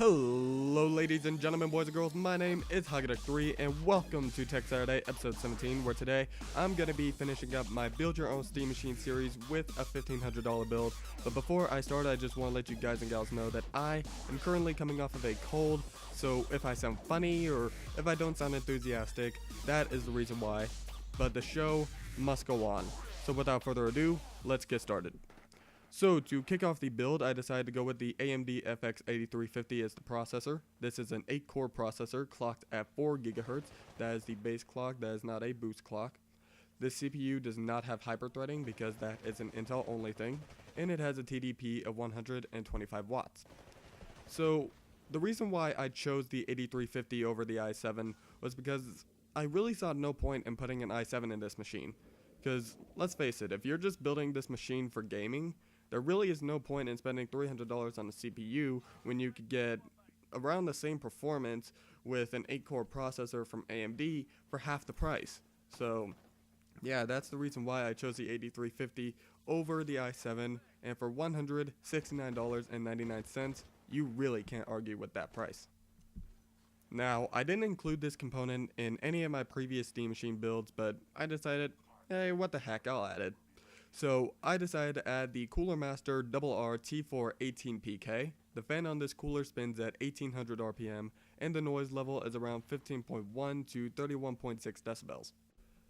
Hello ladies and gentlemen, boys and girls, my name is Hagaduck3 and welcome to Tech Saturday episode 17, where today I'm going to be finishing up my Build Your Own Steam Machine series with a $1,500 build. But before I start, I just want to let you guys and gals know that I am currently coming off of a cold, so if I sound funny or if I don't sound enthusiastic, that is the reason why. But the show must go on. So without further ado, let's get started. So to kick off the build, I decided to go with the AMD FX 8350 as the processor. This is an 8-core processor clocked at 4 GHz. That is the base clock, that is not a boost clock. This CPU does not have hyperthreading because that is an Intel only thing, and it has a TDP of 125 watts. So the reason why I chose the 8350 over the i7 was because I really saw no point in putting an i7 in this machine. Because let's face it, if you're just building this machine for gaming, there really is no point in spending $300 on a CPU when you could get around the same performance with an 8-core processor from AMD for half the price. So yeah, that's the reason why I chose the 8350 over the i7, and for $169.99, you really can't argue with that price. Now, I didn't include this component in any of my previous Steam Machine builds, but I decided, hey, what the heck, I'll add it. So I decided to add the Cooler Master RR T4 18PK. The fan on this cooler spins at 1800 RPM and the noise level is around 15.1 to 31.6 decibels.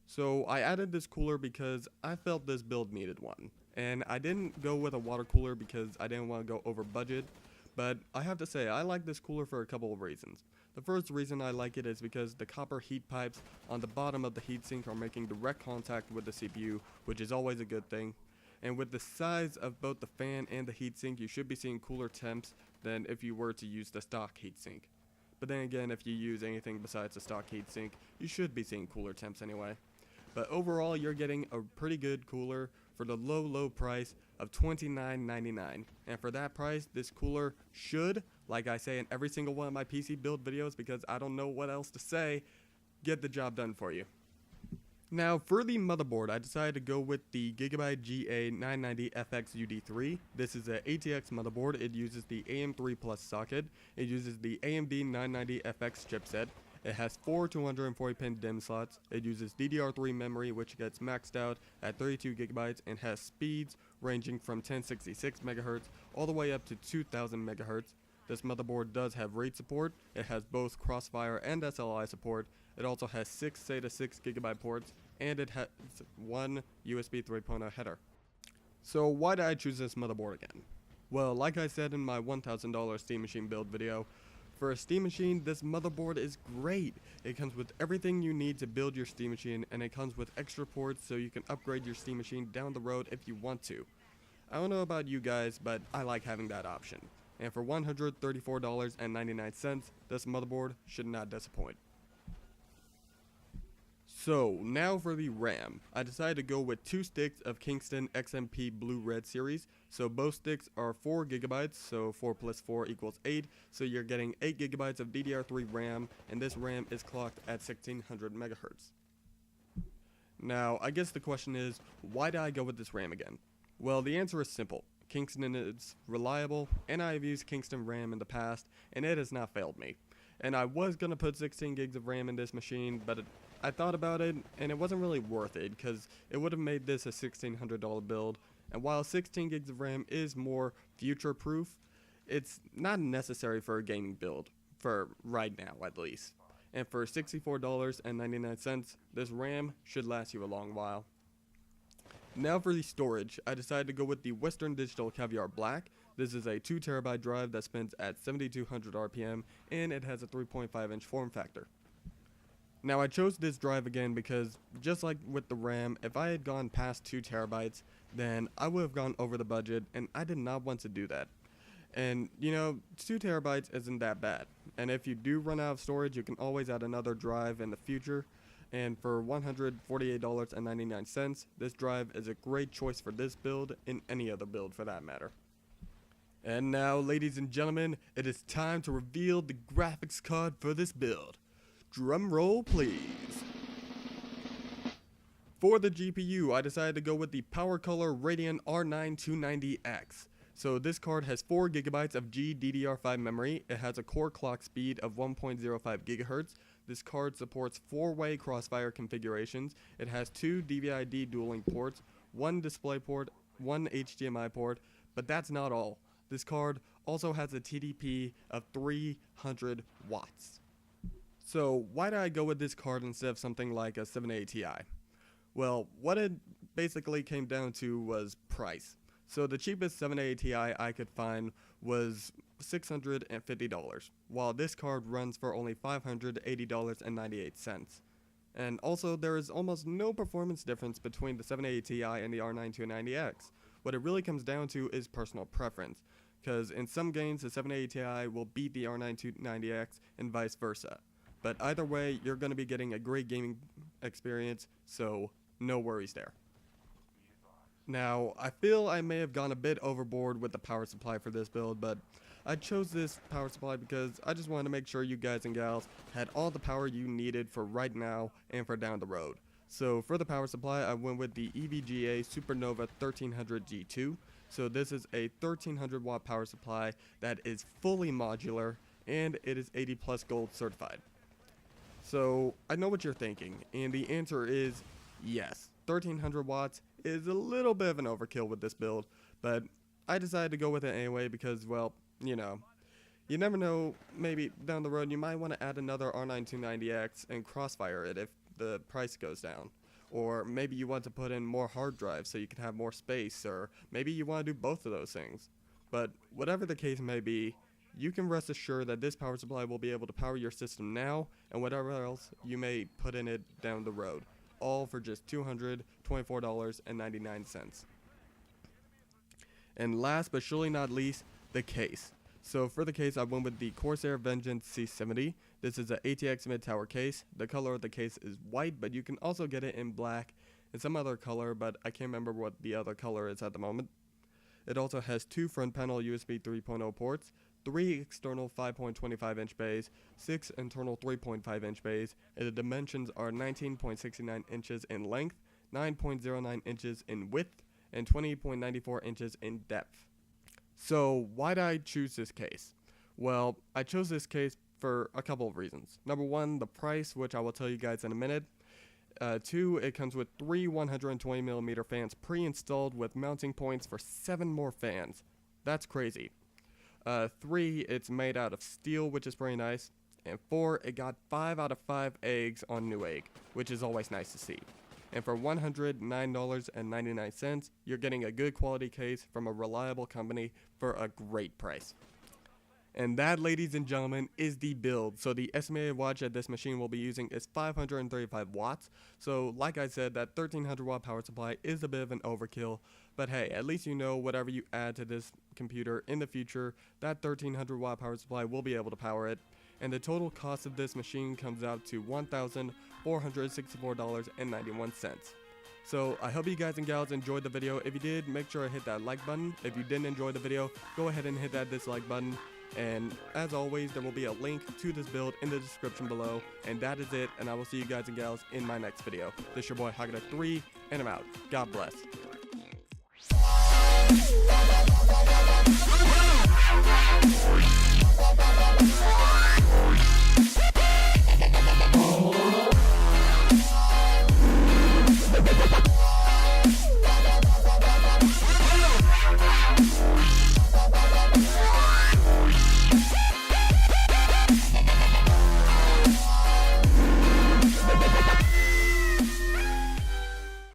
So I added this cooler because I felt this build needed one. And I didn't go with a water cooler because I didn't want to go over budget. But I have to say, I like this cooler for a couple of reasons. The first reason I like it is because the copper heat pipes on the bottom of the heatsink are making direct contact with the CPU, which is always a good thing. And with the size of both the fan and the heatsink, you should be seeing cooler temps than if you were to use the stock heatsink. But then again, if you use anything besides the stock heatsink, you should be seeing cooler temps anyway. But overall, you're getting a pretty good cooler for the low price of $29.99. And for that price, this cooler should, like I say in every single one of my PC build videos because I don't know what else to say, get the job done for you. Now for the motherboard, I decided to go with the Gigabyte GA990FX UD3. This is an ATX motherboard. It uses the AM3 Plus socket. It uses the AMD 990FX chipset. It has 4 240-pin DIMM slots. It uses DDR3 memory, which gets maxed out at 32 GB and has speeds ranging from 1066 MHz all the way up to 2000 MHz. This motherboard does have RAID support. It has both Crossfire and SLI support. It also has 6 SATA 6 GB ports, and it has one USB 3.0 header. So why did I choose this motherboard again? Well, like I said in my $1,000 Steam Machine build video, for a Steam Machine, this motherboard is great. It comes with everything you need to build your Steam Machine, and it comes with extra ports so you can upgrade your Steam Machine down the road if you want to. I don't know about you guys, but I like having that option. And for $134.99, this motherboard should not disappoint. So, now for the RAM. I decided to go with 2 sticks of Kingston XMP Blue Red series. So both sticks are 4 GB, so 4 plus 4 equals 8. So you're getting 8 GB of DDR3 RAM, and this RAM is clocked at 1600 MHz. Now, I guess the question is, why did I go with this RAM again? Well, the answer is simple. Kingston is reliable, and I have used Kingston RAM in the past, and it has not failed me. And I was going to put 16 gigs of RAM in this machine, but I thought about it, and it wasn't really worth it, because it would have made this a $1,600 build. And while 16 gigs of RAM is more future-proof, it's not necessary for a gaming build, for right now at least. And for $64.99, this RAM should last you a long while. Now for the storage, I decided to go with the Western Digital Caviar Black. This is a 2 TB drive that spins at 7200 RPM, and it has a 3.5-inch form factor. Now I chose this drive again because, just like with the RAM, if I had gone past 2 TB, then I would have gone over the budget, and I did not want to do that. And, you know, 2 TB isn't that bad. And if you do run out of storage, you can always add another drive in the future. And for $148.99, this drive is a great choice for this build and any other build for that matter. And now, ladies and gentlemen, it is time to reveal the graphics card for this build. Drum roll, please. For the GPU, I decided to go with the PowerColor Radeon R9 290X. So this card has 4 GB of GDDR5 memory. It has a core clock speed of 1.05 GHz. This card supports 4-way crossfire configurations. It has 2 DVI-D dual-link ports, 1 display port, 1 HDMI port, but that's not all. This card also has a TDP of 300 watts. So why did I go with this card instead of something like a 780 Ti? Well, what it basically came down to was price. So the cheapest 780 Ti I could find was $650, while this card runs for only $580.98. And also, there is almost no performance difference between the 780 Ti and the R9 290X. What it really comes down to is personal preference, because in some games the 780 Ti will beat the R9 290X and vice versa. But either way, you're going to be getting a great gaming experience, so no worries there. Now, I feel I may have gone a bit overboard with the power supply for this build, but I chose this power supply because I just wanted to make sure you guys and gals had all the power you needed for right now and for down the road. So for the power supply, I went with the EVGA Supernova 1300 G2. So this is a 1300 watt power supply that is fully modular, and it is 80 plus gold certified. So I know what you're thinking, and the answer is yes. 1300 watts is a little bit of an overkill with this build, but I decided to go with it anyway because, well, you know, you never know, maybe down the road you might want to add another R9 290X and crossfire it if the price goes down. Or maybe you want to put in more hard drives so you can have more space, or maybe you want to do both of those things. But whatever the case may be, you can rest assured that this power supply will be able to power your system now and whatever else you may put in it down the road, all for just $224.99. And last but surely not least, the case. So for the case, I went with the Corsair Vengeance C70. This is an ATX mid-tower case. The color of the case is white, but you can also get it in black and some other color, but I can't remember what the other color is at the moment. It also has 2 front panel USB 3.0 ports, 3 external 5.25 inch bays, 6 internal 3.5 inch bays, and the dimensions are 19.69 inches in length, 9.09 inches in width, and 20.94 inches in depth. So why did I choose this case? Well, I chose this case for a couple of reasons. Number 1, the price, which I will tell you guys in a minute. 2, it comes with 3 120mm fans pre-installed with mounting points for 7 more fans. That's crazy. 3, it's made out of steel, which is pretty nice. And 4, it got 5 out of 5 eggs on Newegg, which is always nice to see. And for $109.99, you're getting a good quality case from a reliable company for a great price. And that, ladies and gentlemen, is the build. So the estimated wattage that this machine will be using is 535 watts. So like I said, that 1300 watt power supply is a bit of an overkill. But hey, at least you know whatever you add to this computer in the future, that 1300 watt power supply will be able to power it. And the total cost of this machine comes out to $1,464.91. So I hope you guys and gals enjoyed the video. If you did, make sure to hit that like button. If you didn't enjoy the video, go ahead and hit that dislike button. And as always, there will be a link to this build in the description below. And that is it, and I will see you guys and gals in my next video. This is your boy Hagada3, and I'm out. God bless.